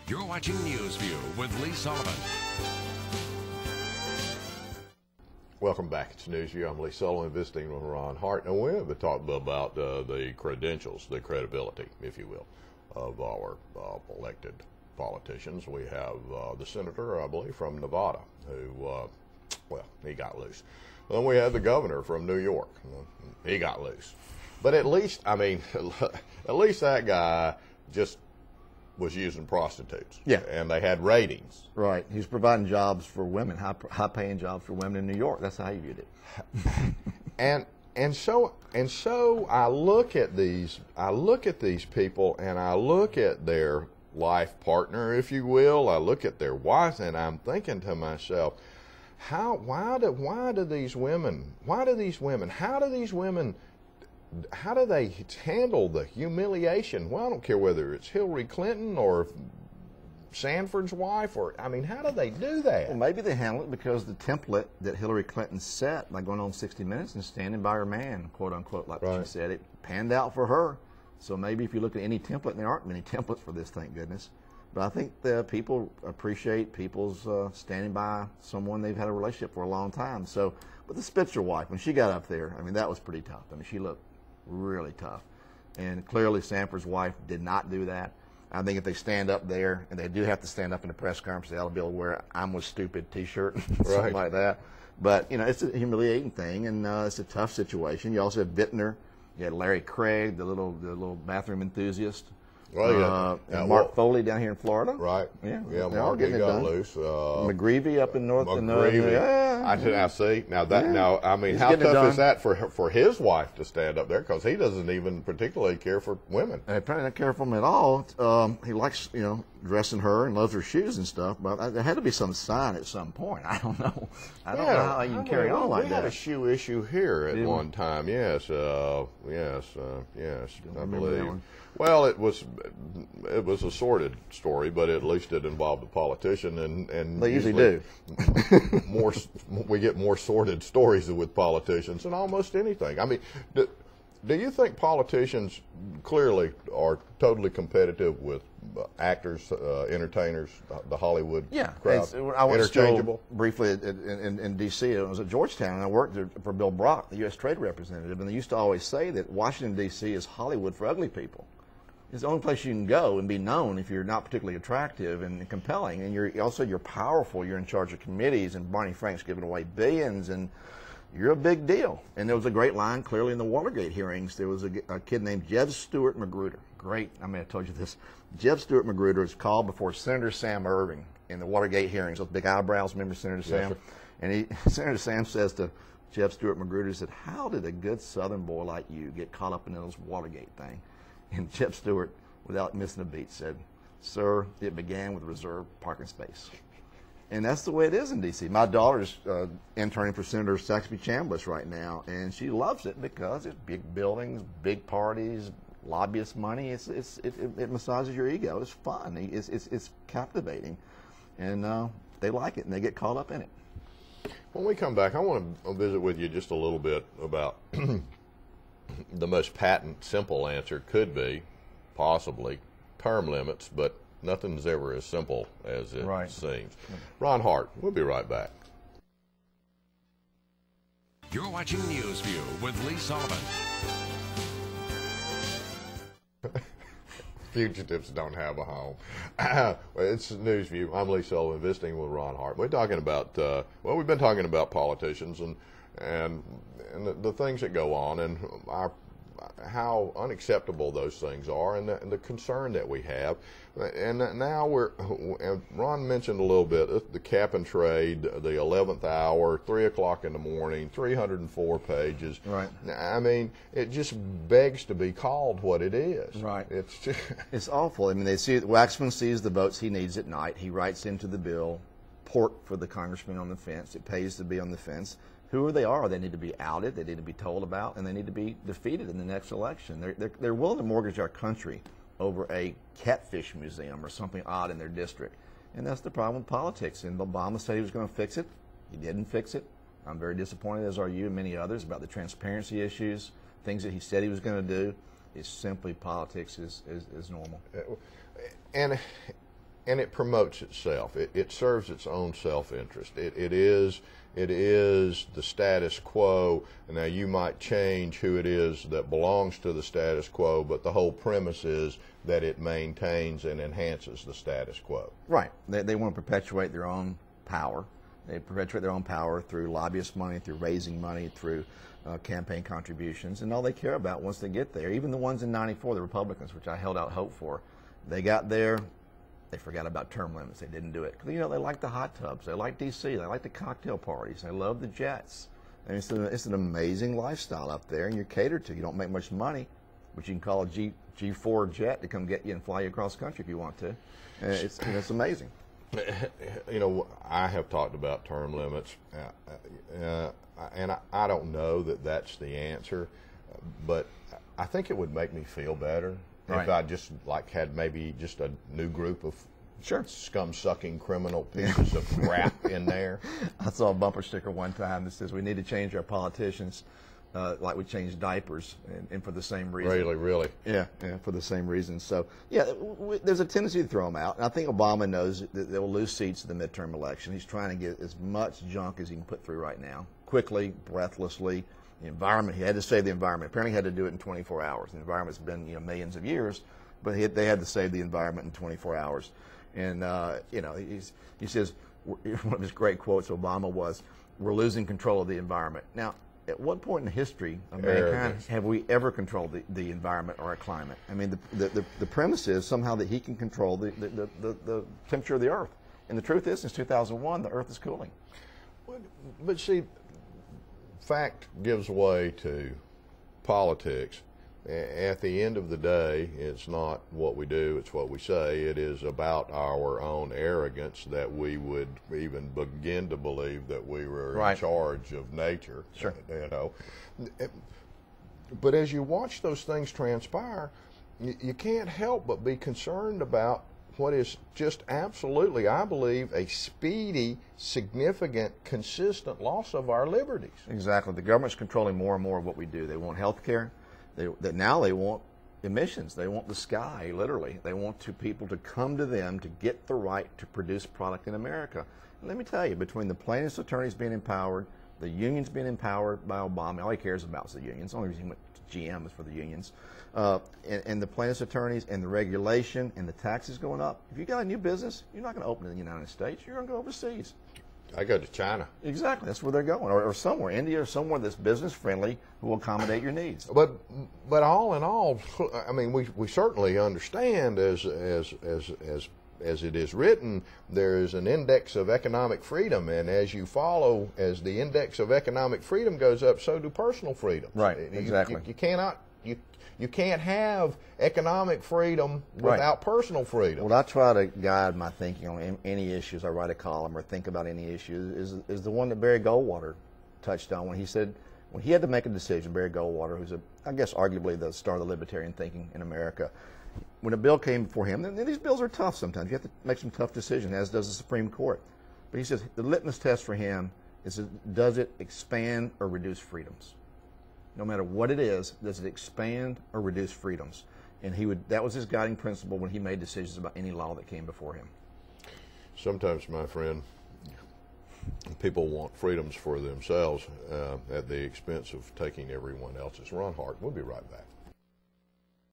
You're watching Newsview with Lee Sullivan. Welcome back. It's Newsview. I'm Lee Sullivan, visiting with Ron Hart, and we're going to talk about the credentials, the credibility, if you will, of our elected politicians. We have the senator, I believe, from Nevada, who, well, he got loose. Then we had the governor from New York. He got loose. But at least, I mean, at least that guy just was using prostitutes. Yeah. And they had ratings. Right. He's providing jobs for women, high-paying jobs for women in New York. That's how he viewed it. And so I look at these people, and I look at their life partner, if you will. I look at their wives, and I'm thinking to myself, how do these women handle the humiliation? Well, I don't care whether it's Hillary Clinton or Sanford's wife, or, I mean, how do they do that? Well, maybe they handle it because the template that Hillary Clinton set by going on 60 Minutes and standing by her man, quote unquote, like Right. she said, it panned out for her. So maybe if you look at any template, and there aren't many templates for this, thank goodness, but I think the people appreciate people's standing by someone they've had a relationship for a long time. So, but the Spitzer wife, when she got up there, I mean, that was pretty tough. I mean, she looked really tough. And clearly Sanford's wife did not do that. I think if they stand up there, and they do have to stand up in the press conference, they'll be able to wear "I'm with stupid" T-shirt, something Right. like that. But, you know, it's a humiliating thing, and it's a tough situation. You also have Bittner. You had Larry Craig, the little bathroom enthusiast. Well, yeah. And Mark Foley down here in Florida. Right. Yeah, Yeah, they're all Mark, he getting it got done. loose. McGreevy up in North. McGreevy. I see. Now, I mean, He's how getting it tough is done. that for his wife to stand up there? Because he doesn't even particularly care for women. I probably don't care for him at all. He likes, dressing her and loves her shoes and stuff. But there had to be some sign at some point. I don't know. I don't know how you can carry on like we that. had a shoe issue here at Did we? one time. Yes, I remember believe. that one. Well, it was a sordid story, but at least it involved a politician, and They usually do. We get more sordid stories with politicians than almost anything. I mean, do you think politicians clearly are totally competitive with actors, entertainers, the Hollywood crowd? I was interchangeable. briefly in D.C. It was at Georgetown, and I worked there for Bill Brock, the U.S. Trade Representative, and they used to always say that Washington, D.C. is Hollywood for ugly people. It's the only place you can go and be known if you're not particularly attractive and compelling, and you're powerful. You're in charge of committees, and Barney Frank's giving away billions, and you're a big deal. And there was a great line clearly in the Watergate hearings. There was a kid named Jeb Stuart Magruder. Great. I mean, I told you this. Jeb Stuart Magruder is called before Senator Sam Erving in the Watergate hearings. Those big eyebrows, remember Senator Sam? sir. And Senator Sam says to Jeb Stuart Magruder, he said, "How did a good Southern boy like you get caught up in those Watergate thing?" And Jeb Stuart, without missing a beat, said, "Sir, it began with reserved parking space." And that's the way it is in D.C. My daughter's interning for Senator Saxby Chambliss right now, and she loves it because it's big buildings, big parties, lobbyist money. It massages your ego. It's fun. It's captivating, and they like it, and they get caught up in it. When we come back, I want to visit with you just a little bit about the most patent, simple answer could be, possibly, term limits, but nothing's ever as simple as it Right. seems. Ron Hart, we'll be right back. You're watching Newsview with Lee Sullivan. Fugitives don't have a home. Well, it's Newsview. I'm Lee Sullivan, visiting with Ron Hart. We're talking about, we've been talking about politicians and the things that go on, and how unacceptable those things are, and the concern that we have. And now Ron mentioned a little bit, the cap and trade, the 11th hour, 3 o'clock in the morning, 304 pages. Right. I mean, it just begs to be called what it is. Right. It's just, It's awful. I mean, Waxman sees the votes he needs at night. He writes into the bill, port for the congressman on the fence. It pays to be on the fence. Whoever they are, they need to be outed, they need to be told about, and they need to be defeated in the next election. They're willing to mortgage our country over a catfish museum or something odd in their district. And that's the problem with politics. And Obama said he was going to fix it. He didn't fix it. I'm very disappointed, as are you and many others, about the transparency issues, things that he said he was going to do. It's simply politics is normal. and and it promotes itself. It serves its own self-interest. It is the status quo. Now, you might change who it is that belongs to the status quo, but the whole premise is that it maintains and enhances the status quo. Right. They want to perpetuate their own power. They perpetuate their own power through lobbyist money, through raising money, through campaign contributions, and all they care about once they get there, even the ones in '94, the Republicans, which I held out hope for, they got there, they forgot about term limits. They didn't do it. You know, they like the hot tubs. They like D.C. They like the cocktail parties. They love the jets. And it's an amazing lifestyle up there, and you're catered to. You don't make much money, but you can call a G4 jet to come get you and fly you across the country if you want to. And it's amazing. You know, I have talked about term limits, and I don't know that that's the answer, but I think it would make me feel better if I just had maybe just a new group of scum-sucking criminal pieces of crap in there. I saw a bumper sticker one time that says we need to change our politicians like we change diapers, and for the same reason. Really? Yeah, for the same reason. So, yeah, there's a tendency to throw them out. And I think Obama knows that they'll lose seats in the midterm election. He's trying to get as much junk as he can put through right now, quickly, breathlessly. The environment, he had to save the environment. Apparently he had to do it in 24 hours. The environment's been, millions of years, but they had to save the environment in 24 hours. And, he says, one of his great quotes, Obama, was, "We're losing control of the environment." Now, at what point in history of mankind have we ever controlled the environment or our climate? I mean, the premise is somehow that he can control the temperature of the Earth. And the truth is, since 2001, the Earth is cooling. But see, fact gives way to politics. At the end of the day, it's not what we do, it's what we say. It is about our own arrogance that we would even begin to believe that we were in charge of nature. Sure. But as you watch those things transpire, you can't help but be concerned about what is just absolutely, I believe, a speedy, significant, consistent loss of our liberties. Exactly. The government's controlling more and more of what we do. They want health care. Now they want emissions. They want the sky, literally. They want people to come to them to get the right to produce product in America. And let me tell you, between the plaintiffs' attorneys being empowered, the unions being empowered by Obama, all he cares about is the unions. The only reason he went to GM is for the unions. And the plaintiffs' attorneys and the regulation and the taxes going up. If you got a new business, you're not going to open in the United States. You're going to go overseas. I go to China. Exactly. That's where they're going, or somewhere, India, or somewhere that's business friendly who will accommodate your needs. But all in all, I mean, we certainly understand as it is written, there is an index of economic freedom, and as you follow, as the index of economic freedom goes up, so do personal freedoms. Right. Exactly. You can't have economic freedom without personal freedom. What I try to guide my thinking on any issues, I write a column or think about any issue, is the one that Barry Goldwater touched on when he said, when he had to make a decision, Barry Goldwater, who's I guess arguably the star of the libertarian thinking in America, when a bill came before him, and these bills are tough sometimes, you have to make some tough decisions, as does the Supreme Court. But he says the litmus test for him is, does it expand or reduce freedoms? No matter what it is, does it expand or reduce freedoms? And that was his guiding principle when he made decisions about any law that came before him. Sometimes, my friend, people want freedoms for themselves at the expense of taking everyone else's. Ron Hart, we'll be right back.